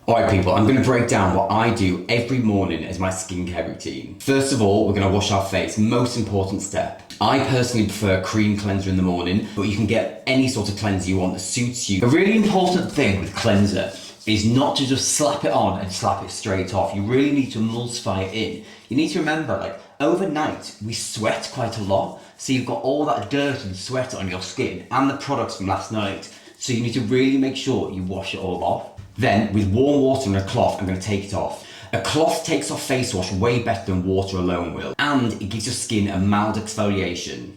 Alright people, I'm going to break down what I do every morning as my skincare routine. First of all, we're going to wash our face, most important step. I personally prefer a cream cleanser in the morning, but you can get any sort of cleanser you want that suits you. A really important thing with cleanser is not to just slap it on and slap it straight off. You really need to emulsify it in. You need to remember, like, overnight we sweat quite a lot, so you've got all that dirt and sweat on your skin and the products from last night. So you need to really make sure you wash it all off. Then, with warm water and a cloth, I'm going to take it off. A cloth takes off face wash way better than water alone will, and it gives your skin a mild exfoliation.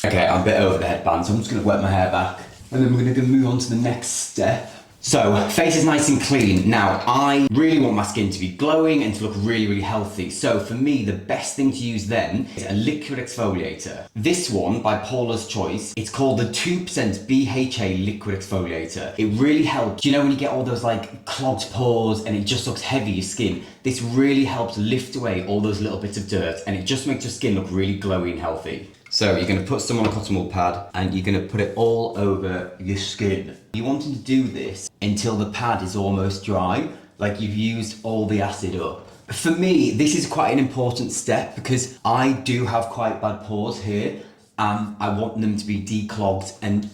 Okay, I'm a bit over the headband, so I'm just going to wet my hair back, and then we're going to move on to the next step. So, face is nice and clean. Now, I really want my skin to be glowing and to look really, really healthy. So for me, the best thing to use then is a liquid exfoliator. This one, by Paula's Choice, it's called the 2% BHA liquid exfoliator. It really helps. You know when you get all those like clogged pores and it just looks heavy, your skin? This really helps lift away all those little bits of dirt and it just makes your skin look really glowy and healthy. So you're going to put some on a cotton wool pad and you're going to put it all over your skin. You want to do this until the pad is almost dry, like you've used all the acid up. For me, this is quite an important step because I do have quite bad pores here and I want them to be declogged and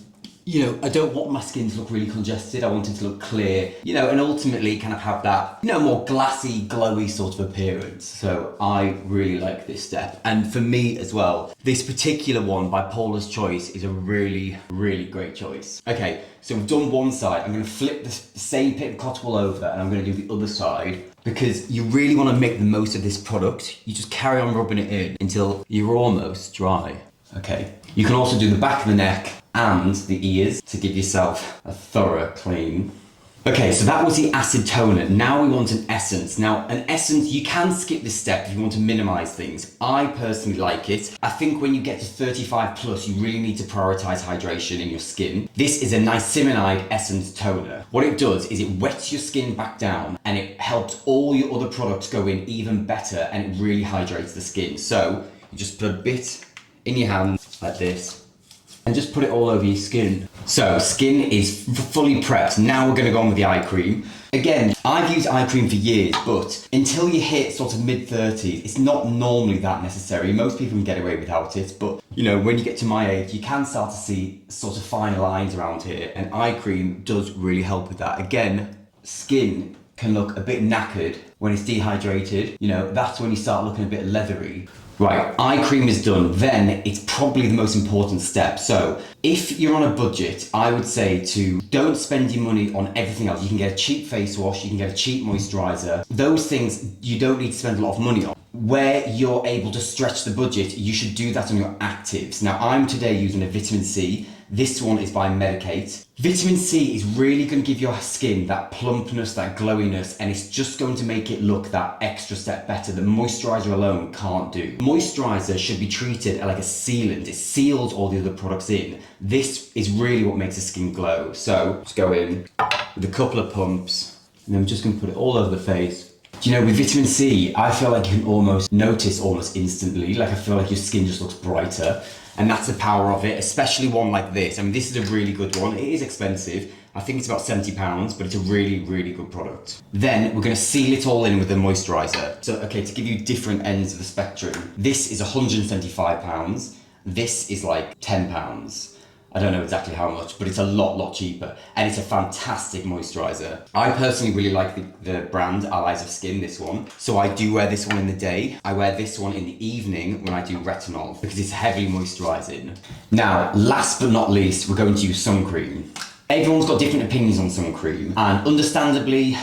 I don't want my skin to look really congested. I want it to look clear, and ultimately kind of have that, more glassy, glowy sort of appearance. So I really like this step. And for me as well, this particular one by Paula's Choice is a really, really great choice. Okay, so we've done one side. I'm going to flip the same bit of cotton wool over and I'm going to do the other side because you really want to make the most of this product. You just carry on rubbing it in until you're almost dry. Okay, you can also do the back of the neck and the ears to give yourself a thorough clean. Okay, so that was the acid toner. Now we want an essence. Now, an essence, you can skip this step if you want to minimize things. I personally like it. I think when you get to 35 plus, you really need to prioritize hydration in your skin. This is a niacinamide essence toner. What it does is it wets your skin back down and it helps all your other products go in even better and it really hydrates the skin. So you just put a bit in your hand like this and just put it all over your skin. So skin is fully prepped. Now we're going to go on with the eye cream. Again, I've used eye cream for years, but until you hit sort of mid-30s, it's not normally that necessary. Most people can get away without it, but when you get to my age, you can start to see sort of fine lines around here, and eye cream does really help with that. Again, skin can look a bit knackered when it's dehydrated. That's when you start looking a bit leathery. Right, eye cream is done, then it's probably the most important step. So if you're on a budget, I would say to don't spend your money on everything else. You can get a cheap face wash, you can get a cheap moisturizer. Those things you don't need to spend a lot of money on. Where you're able to stretch the budget, you should do that on your actives. Now I'm today using a vitamin C. This one is by Medicate. Vitamin C is really going to give your skin that plumpness, that glowiness, and it's just going to make it look that extra step better that moisturizer alone can't do. Moisturizer should be treated like a sealant. It seals all the other products in. This is really what makes the skin glow. So just go in with a couple of pumps, and then I'm just going to put it all over the face. With vitamin C, I feel like you can almost notice almost instantly. Like I feel like your skin just looks brighter. And that's the power of it, especially one like this. I mean, this is a really good one. It is expensive. I think it's about £70, but it's a really, really good product. Then we're going to seal it all in with a moisturizer. So, okay, to give you different ends of the spectrum, this is £175. This is like £10. I don't know exactly how much, but it's a lot cheaper. And it's a fantastic moisturizer. I personally really like the brand Allies of Skin, this one. So I do wear this one in the day. I wear this one in the evening when I do retinol because it's heavily moisturizing. Now, last but not least, we're going to use sun cream. Everyone's got different opinions on sun cream, and understandably,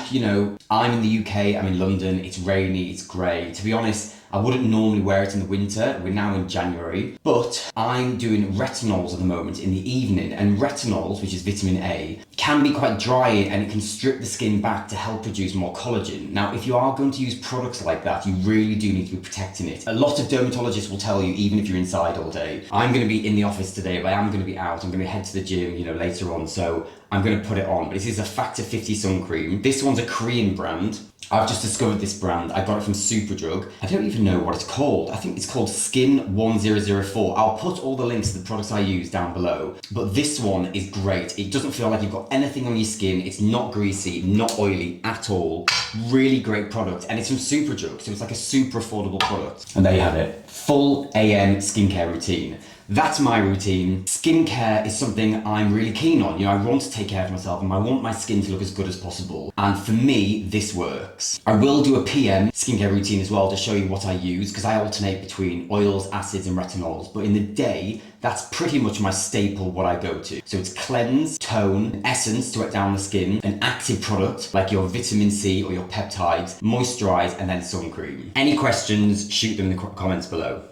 I'm in the UK, I'm in London, it's rainy, it's grey. To be honest, I wouldn't normally wear it in the winter. We're now in January, but I'm doing retinols at the moment in the evening, and retinols, which is vitamin A, can be quite dry and it can strip the skin back to help produce more collagen. Now, if you are going to use products like that, you really do need to be protecting it. A lot of dermatologists will tell you, even if you're inside all day, I'm going to be in the office today, but I am going to be out. I'm going to head to the gym, later on. So I'm going to put it on. But this is a Factor 50 sun cream. This one's a Korean brand. I've just discovered this brand. I got it from Superdrug. I don't even know what it's called. I think it's called Skin 1004. I'll put all the links to the products I use down below. But this one is great. It doesn't feel like you've got anything on your skin. It's not greasy, not oily at all. Really great product. And it's from Superdrug, so it's like a super affordable product. And there you have it. Full AM skincare routine. That's my routine. Skincare is something I'm really keen on. You know, I want to take care of myself and I want my skin to look as good as possible. And for me, this works. I will do a PM skincare routine as well to show you what I use, because I alternate between oils, acids and retinols. But in the day, that's pretty much my staple, what I go to. So it's cleanse, tone, essence to wet down the skin, an active product like your vitamin C or your peptides, moisturize, and then sun cream. Any questions, shoot them in the comments below.